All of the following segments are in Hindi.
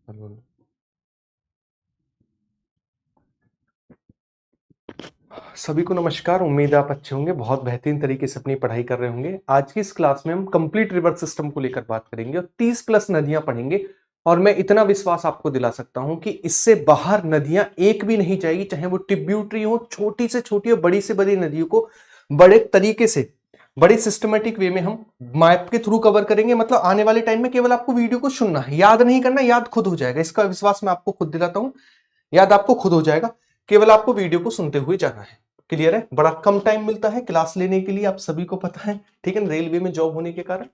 हेलो। सभी को नमस्कार। उम्मीद है आप अच्छे होंगे, बहुत बेहतरीन तरीके से अपनी पढ़ाई कर रहे होंगे। आज की इस क्लास में हम कंप्लीट रिवर सिस्टम को लेकर बात करेंगे और 30 प्लस नदियां पढ़ेंगे। और मैं इतना विश्वास आपको दिला सकता हूं कि इससे बाहर नदियां एक भी नहीं जाएगी, चाहे वो ट्रिब्यूटरी हो, छोटी से छोटी और बड़ी से बड़ी नदियों को बड़े तरीके से, बड़े सिस्टमेटिक वे में हम मैप के थ्रू कवर करेंगे। मतलब आने वाले टाइम में केवल आपको वीडियो को सुनना है, याद नहीं करना, याद खुद हो जाएगा। इसका विश्वास मैं आपको खुद दिलाता हूं, याद आपको खुद हो जाएगा। केवल आपको वीडियो को सुनते हुए जाना है। क्लियर है? बड़ा कम टाइम मिलता है क्लास लेने के लिए, आप सभी को पता है, ठीक है ना, रेलवे में जॉब होने के कारण।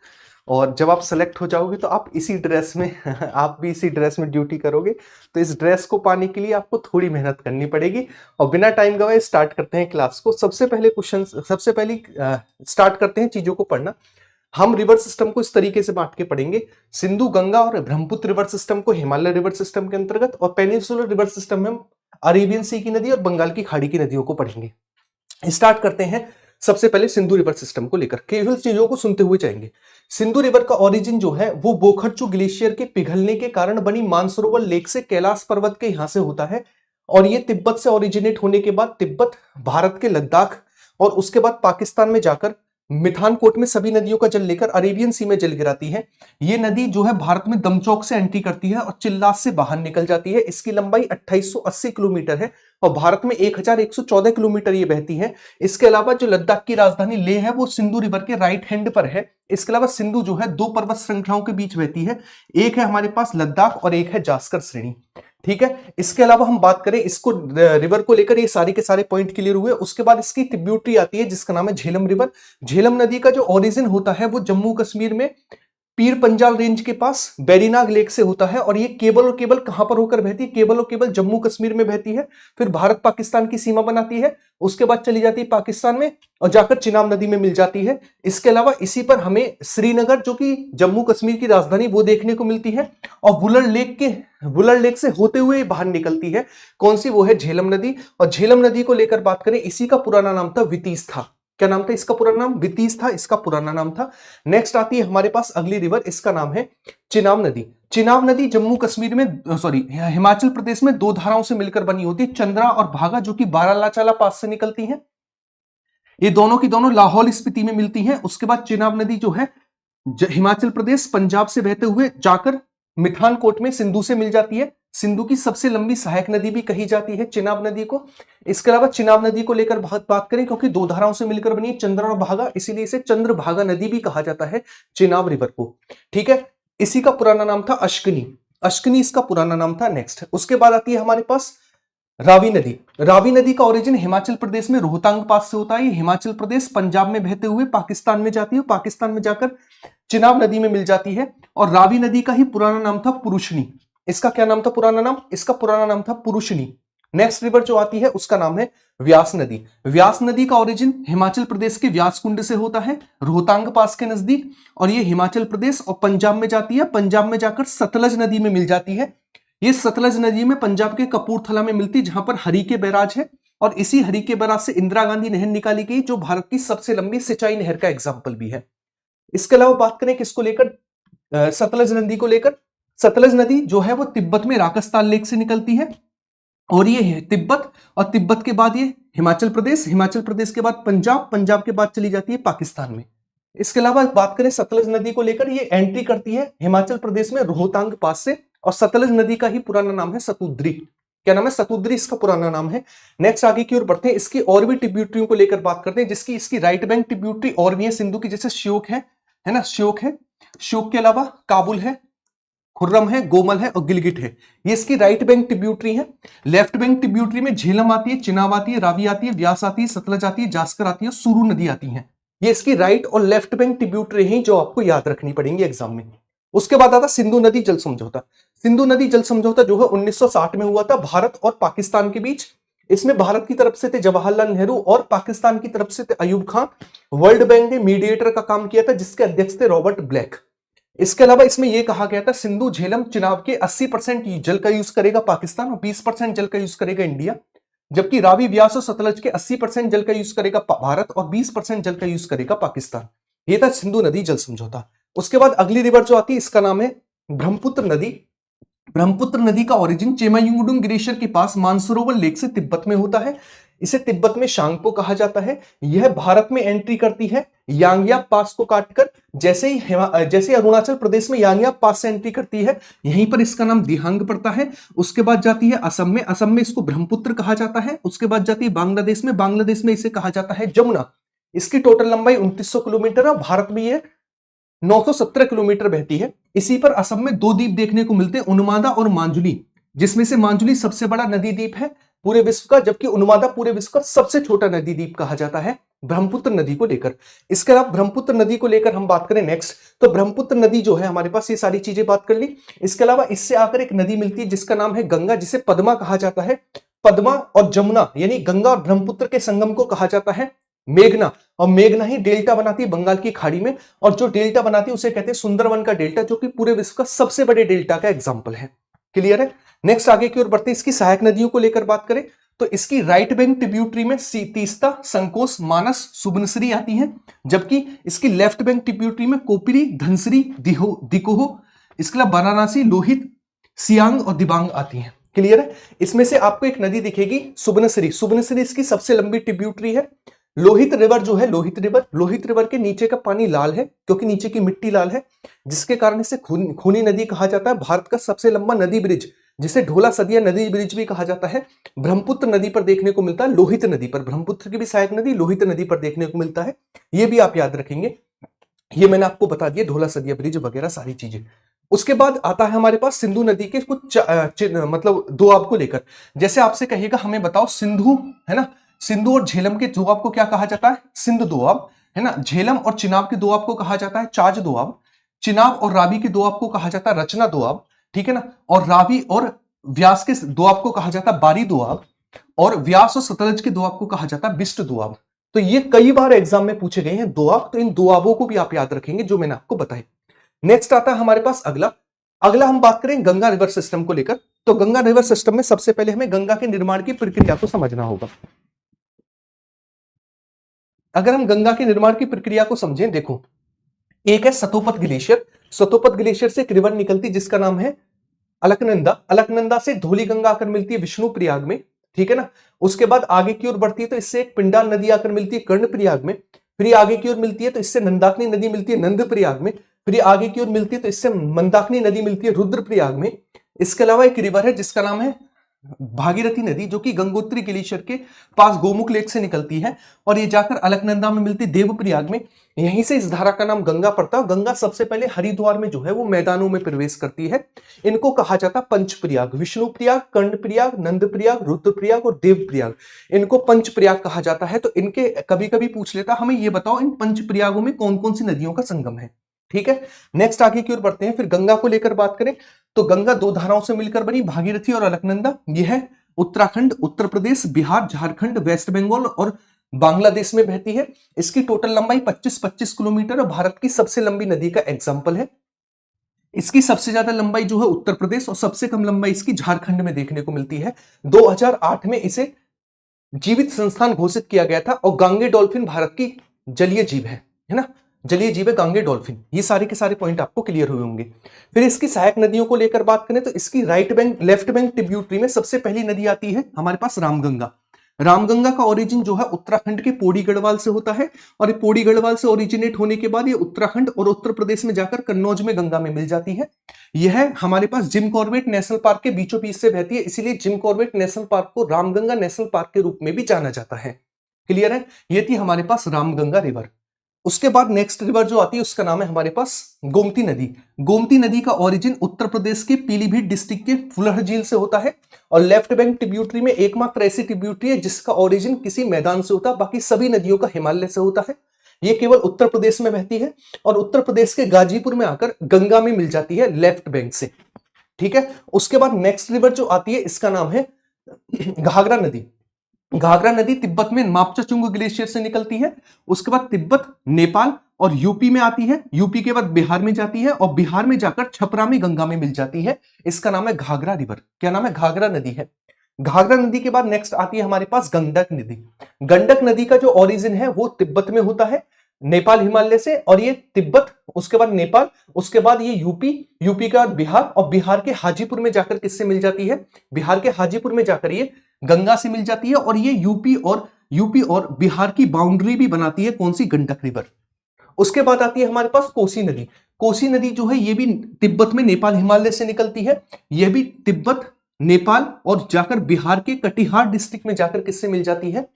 और जब आप सेलेक्ट हो जाओगे तो आप इसी ड्रेस में आप भी इसी ड्रेस में ड्यूटी करोगे। तो इस ड्रेस को पाने के लिए आपको थोड़ी मेहनत करनी पड़ेगी। और बिना टाइम गवाए स्टार्ट करते हैं क्लास को। सबसे पहले क्वेश्चन, सबसे पहली स्टार्ट करते हैं चीजों को पढ़ना। हम रिवर सिस्टम को इस तरीके से बांट के पढ़ेंगे। सिंधु, गंगा और ब्रह्मपुत्र रिवर सिस्टम को हिमालय रिवर सिस्टम के अंतर्गत, और पेनिनसुलर रिवर सिस्टम में हम अरेबियन सी की नदी और बंगाल की खाड़ी की नदियों को पढ़ेंगे। स्टार्ट करते हैं सबसे पहले सिंधु रिवर सिस्टम को लेकर। केवल चीजों को सुनते हुए जाएंगे। सिंधु रिवर का ओरिजिन जो है वो बोखरचू ग्लेशियर के पिघलने के कारण बनी मानसरोवर लेक से, कैलाश पर्वत के यहां से होता है। और ये तिब्बत से ओरिजिनेट होने के बाद तिब्बत, भारत के लद्दाख और उसके बाद पाकिस्तान में जाकर मिठानकोट में सभी नदियों का जल लेकर अरेबियन सी में जल गिराती है। ये नदी जो है भारत में दमचौक से एंट्री करती है और चिल्लास से बाहर निकल जाती है। इसकी लंबाई 2880 किलोमीटर है और भारत में 1114 किलोमीटर ये बहती है। इसके अलावा जो लद्दाख की राजधानी लेह है वो सिंधु रिवर के राइट हैंड पर है। इसके अलावा सिंधु जो है दो पर्वत श्रृंखलाओं के बीच बहती है, एक है हमारे पास लद्दाख और एक है जास्कर श्रेणी। ठीक है, इसके अलावा हम बात करें इसको रिवर को लेकर, ये सारे के सारे पॉइंट क्लियर हुए। उसके बाद इसकी ट्रिब्यूटरी आती है जिसका नाम है झेलम रिवर। झेलम नदी का जो ओरिजिन होता है वो जम्मू कश्मीर में पीर पंजाल रेंज के पास बेरीनाग लेक से होता है। और ये केवल और केवल कहां पर होकर बहती है? केवल और केवल जम्मू कश्मीर में बहती है। फिर भारत पाकिस्तान की सीमा बनाती है, उसके बाद चली जाती है पाकिस्तान में और जाकर चिनाब नदी में मिल जाती है। इसके अलावा इसी पर हमें श्रीनगर, जो कि जम्मू कश्मीर की राजधानी, वो देखने को मिलती है। और वुलर लेक से होते हुए बाहर निकलती है। कौन सी? वो है झेलम नदी। और झेलम नदी को लेकर बात करें, इसी का पुराना नाम था वितीस था। क्या नाम था इसका? पुराना नाम वितीस था, इसका पुराना नाम था। नेक्स्ट आती है हमारे पास अगली रिवर, इसका नाम है चिनाब नदी। चिनाब नदी जम्मू कश्मीर में, सॉरी, हिमाचल प्रदेश में दो धाराओं से मिलकर बनी होती है, चंद्रा और भागा, जो कि बारालाचाला पास से निकलती हैं। ये दोनों की दोनों लाहौल स्पीति में मिलती हैं। उसके बाद चिनाब नदी जो है हिमाचल प्रदेश पंजाब से बहते हुए जाकर मिठानकोट में सिंधु से मिल जाती है। सिंधु की सबसे लंबी सहायक नदी भी कही जाती है चिनाब नदी को। इसके अलावा चिनाब नदी को लेकर बात करें, क्योंकि दो धाराओं से मिलकर बनी है, चंद्र और भागा, इसीलिए इसे चंद्रभागा नदी भी कहा जाता है चिनाब रिवर को। ठीक है, इसी का पुराना नाम था अश्कनी। अश्कनी इसका पुराना नाम था। नेक्स्ट उसके बाद आती है हमारे पास रावी नदी। रावी नदी का ओरिजिन हिमाचल प्रदेश में रोहतांग पास से होता है। हिमाचल प्रदेश पंजाब में बहते हुए पाकिस्तान में जाती है, पाकिस्तान में जाकर चिनाब नदी में मिल जाती है। और रावी नदी का ही पुराना नाम था पुरुषनी। इसका क्या नाम था पुराना नाम? इसका पुराना नाम था पुरुषनी। नेक्स्ट रिवर जो आती है उसका नाम है व्यास नदी। व्यास नदी का ओरिजिन हिमाचल प्रदेश के व्यास कुंड से होता है, रोहतांग पास के नजदीक। और ये हिमाचल प्रदेश और पंजाब में जाती है, पंजाब में जाकर सतलज नदी में मिल जाती है। ये सतलज नदी में पंजाब के कपूरथला में मिलती, जहां पर हरीके बैराज है। और इसी हरीके बैराज से इंदिरा गांधी नहर निकाली गई, जो भारत की सबसे लंबी सिंचाई नहर का एग्जाम्पल भी है। इसके अलावा बात करें किसको लेकर? सतलज नदी को लेकर। सतलज नदी जो है वो तिब्बत में राकस्तान लेक से निकलती है। और ये है तिब्बत, और तिब्बत के बाद ये हिमाचल प्रदेश, हिमाचल प्रदेश के बाद पंजाब, पंजाब के बाद चली जाती है पाकिस्तान में। इसके अलावा बात करें सतलज नदी को लेकर, ये एंट्री करती है हिमाचल प्रदेश में रोहतांग पास से। और सतलज नदी का ही पुराना नाम है सतुद्री। क्या नाम है? सतुद्री इसका पुराना नाम है। नेक्स्ट आगे की ओर बढ़ते हैं, इसकी और भी ट्रिब्यूटरियों को लेकर बात करते हैं, जिसकी इसकी राइट बैंक ट्रिब्यूटरी और भी है सिंधु की, जैसे श्योक है ना, श्योक है। श्योक के अलावा काबुल है, खुर्रम है, गोमल है और गिलगिट है। ये इसकी राइट बैंक ट्रिब्यूटरी है। लेफ्ट बैंक ट्रिब्यूटरी में झेलम आती है, चिनाब आती है, रावी आती है, व्यास आती है, सतलज आती है, जास्कर आती है, सुरू नदी आती है। ये इसकी राइट और लेफ्ट बैंक ट्रिब्यूटरी है जो आपको याद रखनी पड़ेंगी एग्जाम में। उसके बाद आता सिंधु नदी जल समझौता। सिंधु नदी जल समझौता जो है 1960 में हुआ था भारत और पाकिस्तान के बीच। इसमें भारत की तरफ से थे जवाहरलाल नेहरू और पाकिस्तान की तरफ से थे अयूब खान। वर्ल्ड बैंक ने मीडिएटर का काम किया था, जिसके अध्यक्ष थे रॉबर्ट ब्लैक। इसके अलावा इसमें यह कहा गया था सिंधु झेलम चिनाब के 80% जल का यूज करेगा पाकिस्तान और 20% जल का यूज करेगा इंडिया, जबकि रावी, व्यास और सतलज के 80% जल का यूज करेगा भारत और 20% जल का यूज करेगा पाकिस्तान। यह था सिंधु नदी जल समझौता। उसके बाद अगली रिवर जो आती है इसका नाम है ब्रह्मपुत्र नदी। ब्रह्मपुत्र नदी का ओरिजिन चेमायुंगडुंग ग्लेशियर के पास मानसरोवर लेक से तिब्बत में होता है। इसे तिब्बत में शांगपो कहा जाता है। यह भारत में एंट्री करती है यांगयाप पास को काटकर। जैसे अरुणाचल प्रदेश में यांगयाप पास से एंट्री करती है, यहीं पर इसका नाम दिहांग पड़ता है। उसके बाद जाती है असम में, असम में इसको ब्रह्मपुत्र कहा जाता है। उसके बाद जाती है बांग्लादेश में, बांग्लादेश में इसे कहा जाता है जमुना। इसकी टोटल लंबाई 2900 किलोमीटर है। भारत में यह 917 किलोमीटर बहती है। इसी पर असम में दो द्वीप देखने को मिलते हैं, उन्मादा और मांजुली, जिसमें से मांजुली सबसे बड़ा नदी द्वीप है पूरे विश्व का, जबकि उन्मादा पूरे विश्व का सबसे छोटा नदी द्वीप कहा जाता है ब्रह्मपुत्र नदी को लेकर। इसके अलावा ब्रह्मपुत्र नदी को लेकर हम बात करें नेक्स्ट, तो ब्रह्मपुत्र नदी जो है हमारे पास, ये सारी चीजें बात कर ली। इसके अलावा इससे आकर एक नदी मिलती है जिसका नाम है गंगा, जिसे पद्मा कहा जाता है। पद्मा और जमुना यानी गंगा और ब्रह्मपुत्र के संगम को कहा जाता है मेघना, और मेघना ही डेल्टा बनाती है बंगाल की खाड़ी में, और जो डेल्टा बनाती है उसे कहते हैं सुंदरवन का डेल्टा, जो कि पूरे विश्व का सबसे बड़े डेल्टा का एग्जांपल है। क्लियर है? नेक्स्ट आगे की ओर बढ़ते हैं। इसकी सहायक नदियों को लेकर बात करें तो इसकी राइट बैंक ट्रिब्यूटरी में तीस्ता, संकोस, मानस, सुबनसिरी आती है, जबकि इसकी लेफ्ट बैंक ट्रिब्यूटरी में कोपरी, धनसिरी, दिकोह, इसके अलावा वाराणसी, लोहित, सियांग और दिबांग आती है। क्लियर है? इसमें से आपको एक नदी दिखेगी सुबनसिरी, सुबनसिरी इसकी सबसे लंबी ट्रिब्यूटरी है। लोहित रिवर जो है, लोहित रिवर के नीचे का पानी लाल है क्योंकि नीचे की मिट्टी लाल है, जिसके कारण इसे खूनी नदी कहा जाता है। भारत का सबसे लंबा नदी ब्रिज, जिसे ढोला सदिया नदी ब्रिज भी कहा जाता है, ब्रह्मपुत्र नदी पर देखने को मिलता है, लोहित नदी पर। ब्रह्मपुत्र की भी सहायक नदी लोहित नदी पर देखने को मिलता है, ये भी आप याद रखेंगे। ये मैंने आपको बता दिया, ढोला सदिया ब्रिज वगैरह सारी चीजें। उसके बाद आता है हमारे पास सिंधु नदी के कुछ मतलब दोआब को लेकर। जैसे आपसे कहेगा हमें बताओ सिंधु, है ना, सिंधु और झेलम के दोआब को क्या कहा जाता है? सिंध दोआब, है ना। झेलम और चिनाब के दोआब को कहा जाता है चाज दोआब। चिनाब और रावी के दोआब को कहा जाता है रचना दोआब, ठीक है ना। और रावी और व्यास के दोआब को कहा जाता है बारी दोआब, और व्यास और सतलज के दोआब को कहा जाता है बिस्ट दोआब। तो ये कई बार एग्जाम में पूछे गए हैं दोआब, तो इन दोआबों को भी आप याद रखेंगे जो मैंने आपको बताए। नेक्स्ट आता है हमारे पास अगला हम बात करें गंगा रिवर सिस्टम को लेकर। तो गंगा रिवर सिस्टम में सबसे पहले हमें गंगा के निर्माण की प्रक्रिया को समझना होगा। अगर हम गंगा के निर्माण की प्रक्रिया को समझें, देखो, एक है सतोपत ग्लेशियर। सतोपत ग्लेशियर से एक रिवर निकलती जिसका नाम है अलकनंदा। अलकनंदा से धौली गंगा आकर मिलती है विष्णु प्रयाग में, ठीक है ना। उसके बाद आगे की ओर बढ़ती है तो इससे एक पिंडाल नदी आकर मिलती है कर्ण प्रयाग में। फिर आगे की ओर मिलती है तो इससे नंदाकिनी नदी मिलती है नंद प्रयाग में। फिर आगे की ओर मिलती है तो इससे मंदाकिनी नदी मिलती है रुद्र प्रयाग में। इसके अलावा एक रिवर है जिसका नाम है भागीरथी नदी, जो कि गंगोत्री ग्लेशियर के पास गोमुख लेक से निकलती है और ये जाकर अलकनंदा में मिलती है देवप्रयाग में। यहीं से इस धारा का नाम गंगा पड़ता है। गंगा सबसे पहले हरिद्वार में जो है वो मैदानों में प्रवेश करती है। इनको कहा जाता है पंचप्रयाग, विष्णु प्रयाग, कर्ण प्रयाग, नंद प्रयाग, रुद्र प्रयाग और देव प्रयाग। इनको पंच प्रयाग कहा जाता है। तो इनके कभी कभी पूछ लेता हमें ये बताओ इन पंच प्रयागों में कौन कौन सी नदियों का संगम है, ठीक है। नेक्स्ट आगे की ओर बढ़ते हैं। फिर गंगा को लेकर बात करें तो गंगा दो धाराओं से मिलकर बनी, भागीरथी और अलकनंदा। यह है उत्तराखंड, उत्तर प्रदेश, बिहार, झारखंड, वेस्ट बंगाल और बांग्लादेश में बहती है। इसकी टोटल लंबाई 25-25 किलोमीटर और भारत की सबसे लंबी नदी का एग्जाम्पल है। इसकी सबसे ज्यादा लंबाई जो है उत्तर प्रदेश और सबसे कम लंबाई इसकी झारखंड में देखने को मिलती है। 2008 में इसे जीवित संस्थान घोषित किया गया था। और गांगे डॉल्फिन भारत की जलीय जीव है ना, जलीय जीव है गांगे डॉल्फिन। ये सारे के सारे पॉइंट आपको क्लियर हुए होंगे। फिर इसकी सहायक नदियों को लेकर बात करें तो इसकी right bank left bank tributary में सबसे पहली नदी आती है हमारे पास रामगंगा। रामगंगा का ओरिजिन जो है उत्तराखंड के पौड़ी गढ़वाल से होता है और ये पौड़ी गढ़वाल से ओरिजिनेट होने के बाद ये उत्तराखंड और उत्तर प्रदेश में जाकर कन्नौज में गंगा में मिल जाती है। यह हमारे पास जिम कॉर्बेट नेशनल पार्क के बीचों बीच से बहती है, इसीलिए जिम कॉर्बेट नेशनल पार्क को रामगंगा नेशनल पार्क के रूप में भी जाना जाता है। क्लियर है? ये थी हमारे पास रामगंगा रिवर। उसके बाद नेक्स्ट रिवर जो आती है उसका नाम है हमारे पास गोमती नदी। गोमती नदी का ओरिजिन उत्तर प्रदेश के पीलीभीत डिस्ट्रिक्ट के फुलहर झील से होता है और लेफ्ट बैंक ट्रिब्यूटरी में एकमात्र ऐसी ट्रिब्यूटरी है जिसका ओरिजिन किसी मैदान से होता है, बाकी सभी नदियों का हिमालय से होता है। ये केवल उत्तर प्रदेश में बहती है और उत्तर प्रदेश के गाजीपुर में आकर गंगा में मिल जाती है लेफ्ट बैंक से, ठीक है। उसके बाद नेक्स्ट रिवर जो आती है इसका नाम है घाघरा नदी। घाघरा नदी तिब्बत में मापचाचुंग ग्लेशियर से निकलती है। उसके बाद तिब्बत, नेपाल और यूपी में आती है। यूपी के बाद बिहार में जाती है और बिहार में जाकर छपरा में गंगा में मिल जाती है। इसका नाम है घाघरा रिवर। क्या नाम है? घाघरा नदी है। घाघरा नदी के बाद नेक्स्ट आती है हमारे पास गंडक नदी। गंडक नदी का जो ओरिजिन है वो तिब्बत में होता है। नेपाल हिमालय से, और ये तिब्बत, उसके बाद नेपाल, उसके बाद ये यूपी, यूपी के बाद बिहार, और बिहार के हाजीपुर में जाकर किससे मिल जाती है, बिहार के हाजीपुर में जाकर ये गंगा से मिल जाती है, और ये यूपी और बिहार की बाउंड्री भी बनाती है, कौन सी, गंडक रिवर। उसके बाद आती है हमारे पास कोसी नदी। कोसी नदी जो है ये भी तिब्बत में नेपाल हिमालय से निकलती है, यह भी तिब्बत, नेपाल और जाकर बिहार के कटिहार डिस्ट्रिक्ट में जाकर किससे मिल जाती है,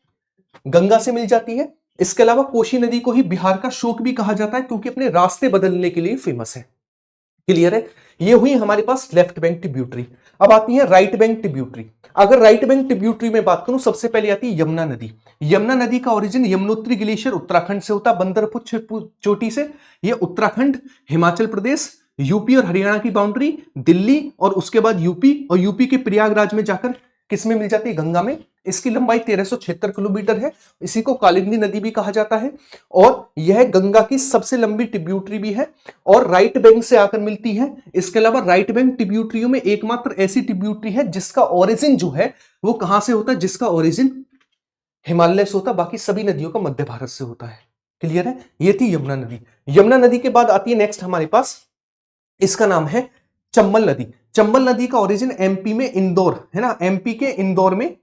गंगा से मिल जाती है। इसके अलावा कोसी नदी को ही बिहार का शोक भी कहा जाता है, क्योंकि अपने रास्ते बदलने के लिए फेमस है। क्लियर है। ये हुई हमारे पास लेफ्ट बैंक ट्रिब्यूटरी। अब आती है राइट बैंक ट्रिब्यूटरी। अगर राइट बैंक ट्रिब्यूटरी में बात करूं, सबसे पहले आती है यमुना नदी। यमुना नदी का ओरिजिन यमुनोत्री ग्लेशियर उत्तराखंड से होता है, बंदरपुर चोटी से। ये उत्तराखंड, हिमाचल प्रदेश, यूपी और हरियाणा की बाउंड्री, दिल्ली और उसके बाद यूपी, और यूपी के प्रयागराज में जाकर किसमें मिल जाती है, गंगा में। इसकी लंबाई 1376 किलोमीटर है। इसी को कालिंदी नदी भी कहा जाता है, और यह गंगा की सबसे लंबी ट्रिब्यूटरी भी है, और राइट बैंक से आकर मिलती है। इसके अलावा राइट बैंक ट्रिब्यूटरियों में एकमात्र ऐसी ट्रिब्यूटरी है जिसका ओरिजिन जो है वो कहां से होता है, जिसका ओरिजिन हिमालय से होता है, बाकी सभी नदियों का मध्य भारत से होता है। क्लियर है। ये थी यमुना नदी। यमुना नदी के बाद आती है नेक्स्ट हमारे पास, इसका नाम है चंबल नदी। चंबल नदी का ओरिजिन एमपी में इंदौर है ना, एमपी के इंदौर में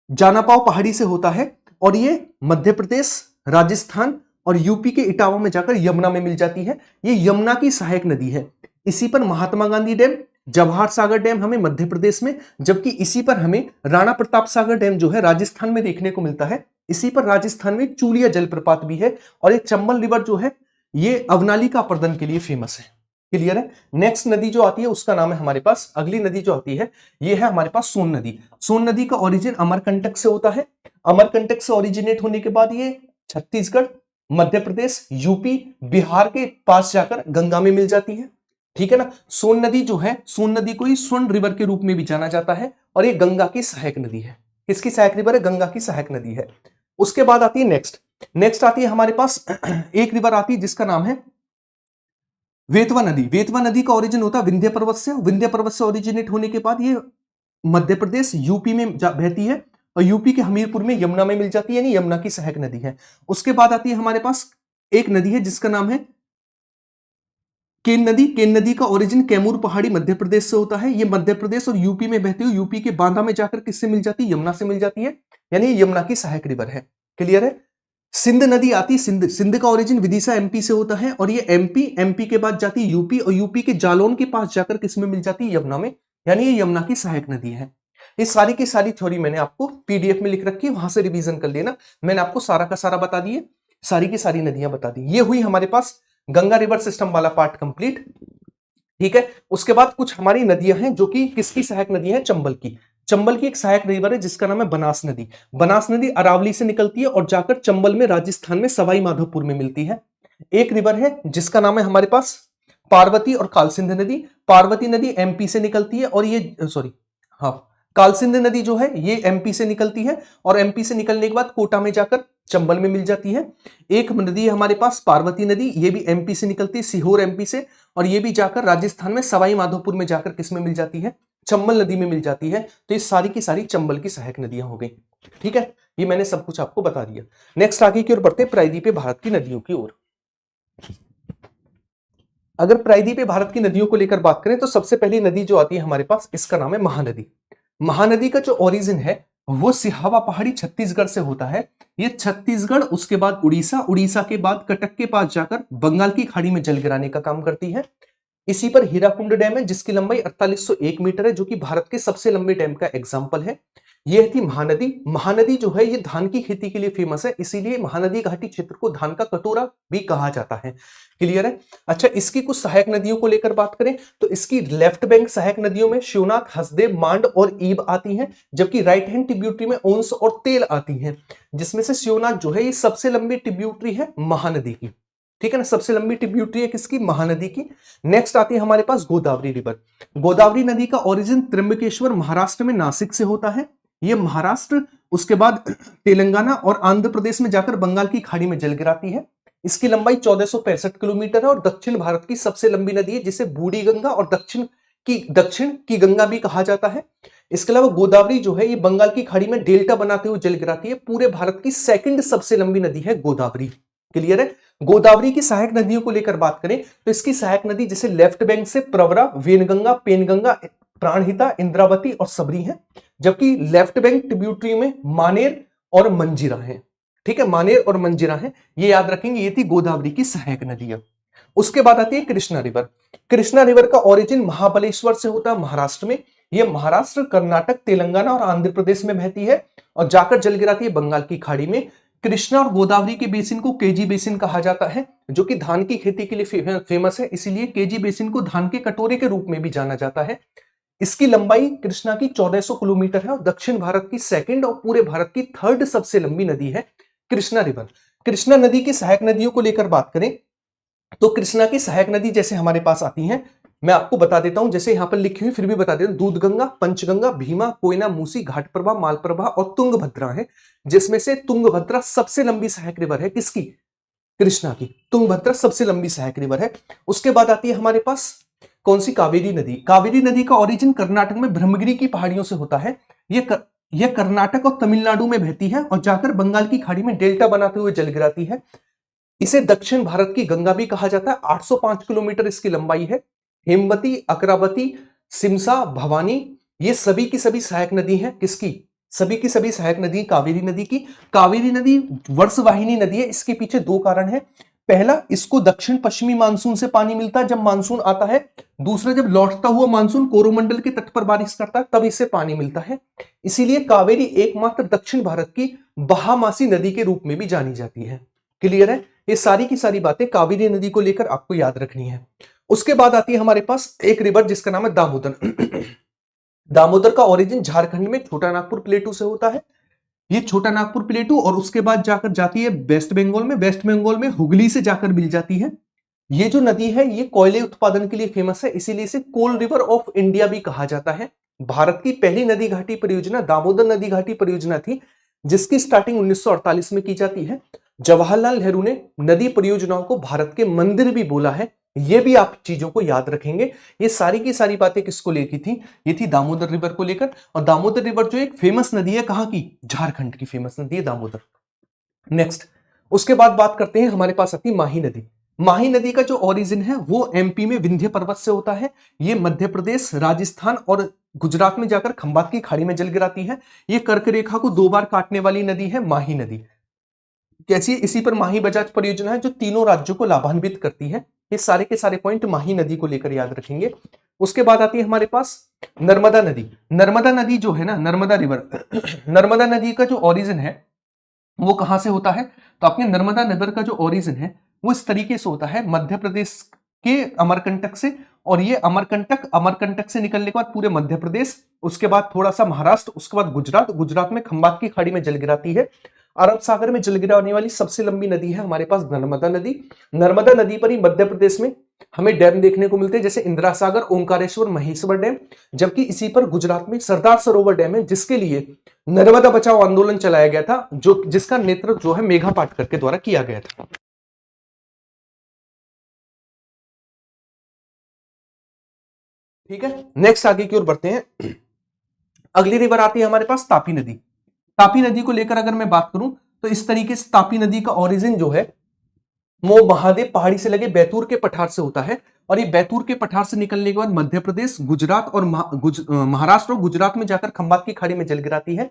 जानापाव पहाड़ी से होता है, और ये मध्य प्रदेश, राजस्थान और यूपी के इटावा में जाकर यमुना में मिल जाती है। ये यमुना की सहायक नदी है। इसी पर महात्मा गांधी डैम, जवाहर सागर डैम हमें मध्य प्रदेश में, जबकि इसी पर हमें राणा प्रताप सागर डैम जो है राजस्थान में देखने को मिलता है। इसी पर राजस्थान में चूलिया जलप्रपात भी है, और एक चंबल रिवर जो है ये अवनाली का अपर्दन के लिए फेमस है। क्लियर है। नेक्स्ट नदी जो आती है उसका नाम है हमारे पास, अगली नदी जो आती है ये है हमारे पास सोन नदी। सोन नदी का ओरिजिन अमरकंटक से होता है। अमरकंटक से ओरिजिनेट होने के बाद ये छत्तीसगढ़, मध्य प्रदेश, यूपी, बिहार के पास जाकर गंगा में मिल जाती है। ठीक है ना। सोन नदी जो है, सोन नदी को ही स्वर्ण रिवर के रूप में भी जाना जाता है, और ये गंगा की सहायक नदी है। किसकी सहायक रिवर है, गंगा की सहायक नदी है। उसके बाद आती है नेक्स्ट आती है हमारे पास एक रिवर आती है जिसका नाम है वेतवा नदी। वेतवा नदी का ओरिजिन होता है विंध्य पर्वत से। विंध्य पर्वत से ओरिजिनेट होने के बाद ये मध्य प्रदेश, यूपी में बहती है, और यूपी के हमीरपुर में यमुना में मिल जाती है, यानी यमुना की सहायक नदी है। उसके बाद आती है हमारे पास एक नदी है जिसका नाम है केन नदी। केन नदी का ओरिजिन कैमूर पहाड़ी मध्य प्रदेश से होता है। ये मध्य प्रदेश और यूपी में बहती हुई यूपी के बांदा में जाकर किससे मिल जाती है, यमुना से मिल जाती है, यानी यमुना की सहायक रिवर है। क्लियर है। सिंध नदी आती, सिंध का ओरिजिन विदिशा एमपी से होता है, और ये एमपी के बाद जाती है यूपी, और यूपी के जालौन के पास जाकर किसमें मिल जाती है, यमुना में, यानी ये यमुना की सहायक नदी है। ये सारी की सारी थ्योरी मैंने आपको पीडीएफ में लिख रखी है, वहां से रिवीजन कर लेना। मैंने आपको सारा का सारा बता दिए, सारी की सारी नदियां बता दी। ये हुई हमारे पास गंगा रिवर सिस्टम वाला पार्ट कंप्लीट। ठीक है। उसके बाद कुछ हमारी नदियां हैं जो कि किसकी सहायक नदी है, चंबल की। चंबल की एक सहायक रिवर है जिसका नाम है बनास नदी। बनास नदी अरावली से निकलती है और जाकर चंबल में, राजस्थान में सवाई माधोपुर में मिलती है। एक रिवर है जिसका नाम है हमारे पास पार्वती और कालसिंध नदी। पार्वती नदी एमपी से निकलती है, और ये कालसिंध नदी जो है ये एमपी से निकलती है, और एमपी से निकलने के बाद कोटा में जाकर चंबल में मिल जाती है। एक नदी है हमारे पास पार्वती नदी, ये भी एमपी से निकलती है, सीहोर एमपी से, और ये भी जाकर राजस्थान में सवाई माधोपुर में जाकर किसमें मिल जाती है, चंबल नदी में मिल जाती है। तो ये सारी की सारी चंबल की सहायक नदियां हो गई। ठीक है। ये मैंने सब कुछ आपको बता दिया। नेक्स्ट आगे की ओर बढ़ते हैं, प्रायद्वीपीय भारत की नदियों की ओर। अगर प्रायद्वीपीय भारत की नदियों को लेकर बात करें तो सबसे पहली नदी जो आती है हमारे पास, इसका नाम है महानदी। महानदी का जो ओरिजिन है वो सिहावा पहाड़ी छत्तीसगढ़ से होता है। ये छत्तीसगढ़, उसके बाद उड़ीसा, उड़ीसा के बाद कटक के पास जाकर बंगाल की खाड़ी में जल गिराने का काम करती है। इसी पर हीराकुंड डैम है जिसकी लंबाई 4801 मीटर है, जो कि भारत के सबसे लंबे डैम का एग्जांपल है। यह थी महानदी। महानदी जो है ये धान की खेती के लिए फेमस है, इसीलिए महानदी घाटी क्षेत्र को धान का कटोरा भी कहा जाता है। क्लियर है। अच्छा, इसकी कुछ सहायक नदियों को लेकर बात करें तो इसकी लेफ्ट बैंक सहायक नदियों में शिवनाथ, हसदेव, मांड और ईब आती हैं, जबकि राइट हैंड ट्रिब्यूटरी में ओंस और तेल आती हैं, जिसमें से शिवनाथ जो है ये सबसे लंबी ट्रिब्यूटरी है महानदी की। ठीक है ना, सबसे लंबी ट्रिब्यूटरी है किसकी, महानदी की। नेक्स्ट आती है हमारे पास गोदावरी रिवर। गोदावरी नदी का ओरिजिन त्र्यंबकेश्वर महाराष्ट्र में नासिक से होता है। ये महाराष्ट्र, उसके बाद तेलंगाना और आंध्र प्रदेश में जाकर बंगाल की खाड़ी में जल गिराती है। इसकी लंबाई 1465 किलोमीटर है और दक्षिण भारत की सबसे लंबी नदी है, जिसे बूढ़ी गंगा और दक्षिण की गंगा भी कहा जाता है। इसके अलावा गोदावरी जो है ये बंगाल की खाड़ी में डेल्टा बनाते हुए जल गिराती है। पूरे भारत की सेकंड सबसे लंबी नदी है गोदावरी। क्लियर है। गोदावरी की सहायक नदियों को लेकर बात करें तो इसकी सहायक नदी जैसे लेफ्ट बैंक से प्रवरा, वेनगंगा, पेनगंगा, प्राणहिता, इंद्रावती और सबरी है, जबकि लेफ्ट बैंक ट्रिब्यूटरी में मानेर और मंजीरा है। ठीक है, मानेर और मंजीरा है, ये याद रखेंगे। ये थी गोदावरी की सहायक नदियां। उसके बाद आती है कृष्णा रिवर। कृष्णा रिवर का ओरिजिन महाबलेश्वर से होता है महाराष्ट्र में। ये महाराष्ट्र, कर्नाटक, तेलंगाना और आंध्र प्रदेश में बहती है और जाकर जल गिराती है बंगाल की खाड़ी में। कृष्णा और गोदावरी के बेसिन को केजी बेसिन कहा जाता है, जो कि धान की खेती के लिए फेमस है, इसीलिए केजी बेसिन को धान के कटोरे के रूप में भी जाना जाता है। इसकी लंबाई कृष्णा की 1400 किलोमीटर है और दक्षिण भारत की सेकंड और पूरे भारत की थर्ड सबसे लंबी नदी है कृष्णा रिवर। कृष्णा नदी की सहायक नदियों को लेकर बात करें तो कृष्णा की सहायक नदी जैसे हमारे पास आती हैं, मैं आपको बता देता हूं, जैसे यहां पर लिखी हुई फिर भी बता देता हूं। दूधगंगा, पंचगंगा, भीमा, कोयना, मूसी, घाटप्रभा, मालप्रभा और तुंगभद्रा है, जिसमें से तुंगभद्रा सबसे लंबी सहायक रिवर है। किसकी? कृष्णा की। तुंगभद्रा सबसे लंबी सहायक रिवर है। उसके बाद आती है हमारे पास कौन सी? कावेरी नदी। कावेरी नदी का ओरिजिन कर्नाटक में ब्रह्मगिरी की पहाड़ियों से होता है। यह कर्नाटक और तमिलनाडु में बहती है और जाकर बंगाल की खाड़ी में डेल्टा बनाते हुए जल गिराती है। इसे दक्षिण भारत की गंगा भी कहा जाता है। 805 किलोमीटर इसकी लंबाई है। हेमवती, अकरावती, सिमसा, भवानी, ये सभी की सभी सहायक नदी है। किसकी? सभी की सभी सहायक नदी कावेरी नदी की। कावेरी नदी वर्षवाहिनी नदी है। इसके पीछे दो कारण है। पहला, इसको दक्षिण पश्चिमी मानसून से पानी मिलता है जब मानसून आता है। दूसरा, जब लौटता हुआ मानसून कोरोमंडल के तट पर बारिश करता है तब इससे पानी मिलता है। इसीलिए कावेरी एकमात्र दक्षिण भारत की बारहमासी नदी के रूप में भी जानी जाती है। क्लियर है? ये सारी की सारी बातें कावेरी नदी को लेकर आपको याद रखनी है। उसके बाद आती है हमारे पास एक रिवर जिसका नाम है दामोदर। दामोदर का ओरिजिन झारखंड में छोटा नागपुर प्लेटू से होता है। ये छोटा नागपुर प्लेटू और उसके बाद जाकर जाती है वेस्ट बंगाल में। वेस्ट बंगाल में हुगली से जाकर मिल जाती है। ये जो नदी है ये कोयले उत्पादन के लिए फेमस है, इसीलिए इसे कोल रिवर ऑफ इंडिया भी कहा जाता है। भारत की पहली नदी घाटी परियोजना दामोदर नदी घाटी परियोजना थी, जिसकी स्टार्टिंग 1948 में की जाती है। जवाहरलाल नेहरू ने नदी परियोजनाओं को भारत के मंदिर भी बोला है। ये भी आप चीजों को याद रखेंगे। ये सारी की सारी बातें किसको लेकर थी? ये थी दामोदर रिवर को लेकर। और दामोदर रिवर जो एक फेमस नदी है, कहां की? झारखंड की फेमस नदी है दामोदर। नेक्स्ट, उसके बाद बात करते हैं, हमारे पास आती है माही नदी। माही नदी का जो ओरिजिन है वो एमपी में विंध्य पर्वत से होता है। ये मध्य प्रदेश, राजस्थान और गुजरात में जाकर खंबात की खाड़ी में जल गिराती है। ये कर्क रेखा को दो बार काटने वाली नदी है माही नदी। कैसी? इसी पर माही बजाज परियोजना है जो तीनों राज्यों को लाभान्वित करती है। ये सारे के सारे पॉइंट माही नदी को लेकर याद रखेंगे। उसके बाद आती है हमारे पास नर्मदा नदी। नर्मदा नदी जो है ना, नर्मदा रिवर, नर्मदा नदी का जो ओरिजिन है वो कहां से होता है? तो आपके नर्मदा रिवर का जो ओरिजिन है वो इस तरीके से होता है, मध्य प्रदेश के अमरकंटक से। और ये अमरकंटक से निकलने के बाद पूरे मध्य प्रदेश, उसके बाद थोड़ा सा महाराष्ट्र, उसके बाद गुजरात, गुजरात में खंबात की खाड़ी में जल गिराती है। अरब सागर में जल गिराने वाली सबसे लंबी नदी है हमारे पास नर्मदा नदी। नर्मदा नदी पर ही मध्य प्रदेश में हमें डैम देखने को मिलते हैं, जैसे इंदिरा सागर, ओंकारेश्वर, महेश्वर डैम। जबकि इसी पर गुजरात में सरदार सरोवर डैम है, जिसके लिए नर्मदा बचाओ आंदोलन चलाया गया था, जो जिसका नेतृत्व जो है मेघा पाटकर के द्वारा किया गया था। ठीक है, नेक्स्ट आगे की ओर बढ़ते हैं। अगली रिवर आती है हमारे पास तापी नदी। तापी नदी को लेकर अगर मैं बात करूं तो इस तरीके से तापी नदी का ओरिजिन जो है वो महादेव पहाड़ी से लगे बैतूर के पठार से होता है। और ये बैतूर के पठार से निकलने के बाद मध्य प्रदेश, गुजरात और महाराष्ट्र और गुजरात में जाकर खंबात की खाड़ी में जल गिराती है।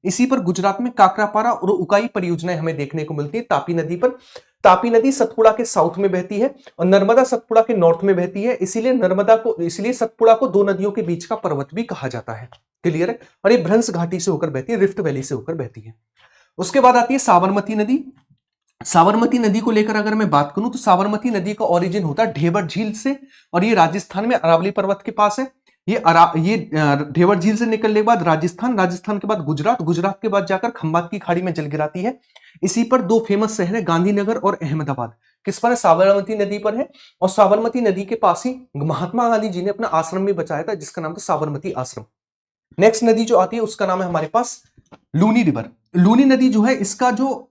इसी पर गुजरात में काकरापारा और उकाई परियोजनाएं हमें देखने को मिलती है तापी नदी पर। तापी नदी सतपुड़ा के साउथ में बहती है और नर्मदा सतपुड़ा के नॉर्थ में बहती है। इसलिए सतपुड़ा को दो नदियों के बीच का पर्वत भी कहा जाता है। क्लियर है? और ये भ्रंश घाटी से होकर बहती है, रिफ्ट वैली से होकर बहती है। उसके बाद आती है साबरमती नदी। साबरमती नदी को लेकर अगर मैं बात करूं तो साबरमती नदी का ओरिजिन होता है ढेबर झील से और ये राजस्थान में अरावली पर्वत के पास है। ये ढेबर झील से निकलने के बाद राजस्थान के बाद गुजरात के बाद जाकर खंबात की खाड़ी में जल गिराती है। इसी पर दो फेमस शहर है, गांधीनगर और अहमदाबाद। किस पर है? साबरमती नदी पर है। और साबरमती नदी के पास ही महात्मा गांधी जी ने अपना आश्रम भी बचाया था, जिसका नाम था साबरमती आश्रम। नेक्स्ट नदी जो आती है उसका नाम है हमारे पास लूनी रिवर। लूनी नदी जो है इसका जो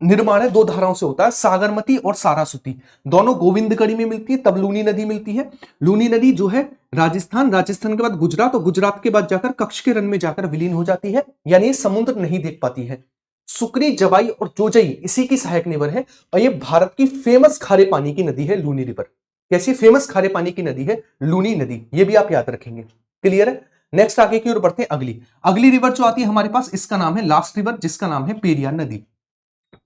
निर्माण है दो धाराओं से होता है, सागरमती और सारासुती। दोनों गोविंदगढ़ी में मिलती है, तब लूनी नदी मिलती है। लूनी नदी जो है राजस्थान के बाद गुजरात और गुजरात के बाद जाकर कच्छ के रण में जाकर विलीन हो जाती है, यानी समुद्र नहीं देख पाती है। सुकरी, जवाई और जोजई इसी की सहायक रिवर है और ये भारत की फेमस खारे पानी की नदी है लूनी रिवर। कैसी फेमस खारे पानी की नदी है? लूनी नदी। ये भी आप याद रखेंगे। क्लियर है? नेक्स्ट आगे की ओर बढ़ते हैं। अगली अगली रिवर जो आती है हमारे पास, इसका नाम है लास्ट रिवर, जिसका नाम है पेरियार नदी।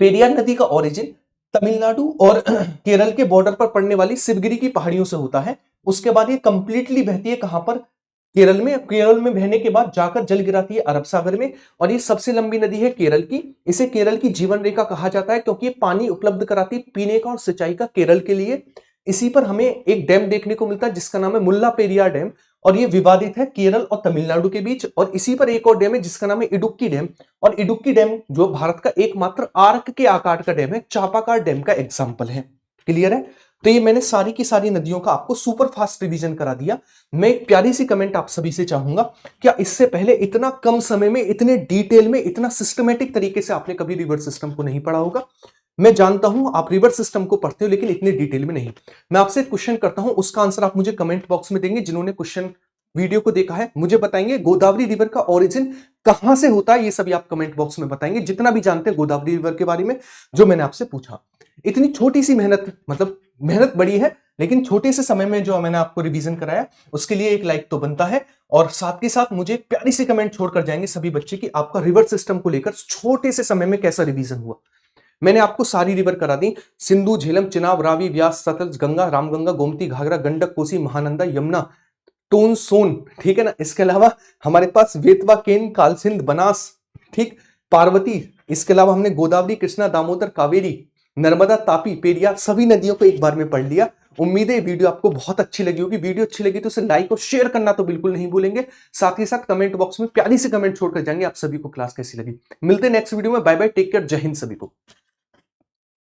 पेरियार नदी का ओरिजिन तमिलनाडु और केरल के बॉर्डर पर पड़ने वाली शिवगिरी की पहाड़ियों से होता है। उसके बाद ये कंप्लीटली बहती है कहां पर? केरल में। केरल में बहने के बाद जाकर जल गिराती है अरब सागर में और ये सबसे लंबी नदी है केरल की। इसे केरल की जीवन रेखा कहा जाता है क्योंकि ये पानी उपलब्ध कराती है पीने का और सिंचाई का केरल के लिए। इसी पर हमें एक डैम देखने को मिलता है जिसका नाम है मुल्ला पेरियार डैम और ये विवादित है केरल और तमिलनाडु के बीच। और इसी पर एक और डैम है जिसका नाम है इडुक्की डैम और इडुक्की डैम जो भारत का एकमात्र आर्क के आकार का डैम है, चापाकार डैम का एग्जांपल है। क्लियर है? तो ये मैंने सारी की सारी नदियों का आपको सुपर फास्ट रिवीजन करा दिया। मैं एक प्यारी सी कमेंट आप सभी से चाहूंगा, क्या इससे पहले इतना कम समय में, इतने डिटेल में, इतना सिस्टमेटिक तरीके से आपने कभी रिवर सिस्टम को नहीं पढ़ा होगा? मैं जानता हूं आप रिवर सिस्टम को पढ़ते हो लेकिन इतने डिटेल में नहीं। मैं आपसे एक क्वेश्चन करता हूं, उसका आंसर आप मुझे कमेंट बॉक्स में देंगे। जिन्होंने क्वेश्चन वीडियो को देखा है मुझे बताएंगे गोदावरी रिवर का ओरिजिन कहां से होता है, ये सभी आप कमेंट बॉक्स में बताएंगे जितना भी जानते हैं गोदावरी रिवर के बारे में जो मैंने आपसे पूछा। इतनी छोटी सी मेहनत, मतलब मेहनत बड़ी है लेकिन छोटे से समय में जो मैंने आपको रिवीजन कराया उसके लिए एक लाइक तो बनता है। और साथ के साथ मुझे एक प्यारी सी कमेंट छोड़कर जाएंगे सभी बच्चे कि आपका रिवर सिस्टम को लेकर छोटे से समय में कैसा रिवीजन हुआ। मैंने आपको सारी रिवर करा दी, सिंधु, झेलम, चिनाब, रावी, व्यास, सतलज, गंगा, रामगंगा, गोमती, घाघरा, गंडक, कोसी, महानंदा, यमुना, टोन, सोन, ठीक है ना। इसके अलावा हमारे पास वेतवा, केन, कालसिंध, बनास, ठीक, पार्वती। इसके अलावा हमने गोदावरी, कृष्णा, दामोदर, कावेरी, नर्मदा, तापी, पेरियार सभी नदियों को एक बार में पढ़ लिया। उम्मीद है वीडियो आपको बहुत अच्छी लगी होगी। वीडियो अच्छी लगी तो उसे लाइक और शेयर करना तो बिल्कुल नहीं भूलेंगे। साथ ही साथ कमेंट बॉक्स में प्यारी सी कमेंट छोड़कर जाएंगे आप सभी को क्लास कैसी लगी। मिलते हैं नेक्स्ट वीडियो में। बाय बाय, टेक केयर, जय हिंद सभी को।